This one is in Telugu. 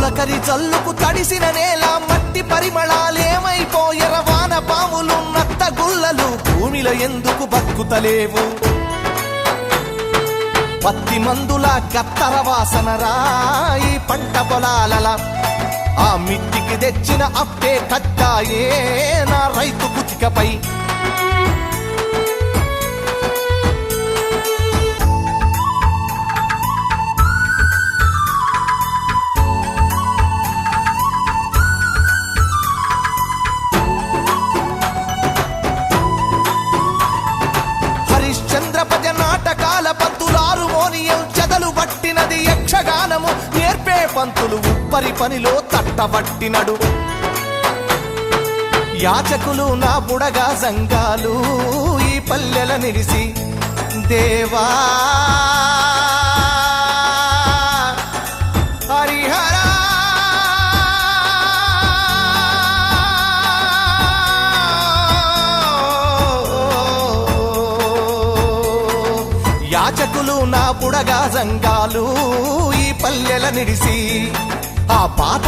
తొలకరి జల్లుకు తడిసిన నేల మట్టి పరిమళాలేమైపోయెర వాన పాములు నత్త గుల్లలు భూమిలో ఎందుకు బతుకుతలేవు పత్తి మందుల కత్తర వాసన రాయి పంట పొలాలల ఆ మిట్టికి తెచ్చిన అప్పే కట్టాయే నా రైతు కుతికపై హరిశ్చంద్రపజ నాటకాల పంతులారు మోనియం చెదలు పట్టినది యక్షగానము నేర్పే పంతులు ఉప్పరి పనిలో తట్టబట్టినడు యాచకులు నా బుడగా సంఘాలు ఈ పల్లెల నిలిసి దేవా హరిహర యాచకులు నా బుడగా సంఘాలు ఈ పల్లెల నిడిసి ఆ పాత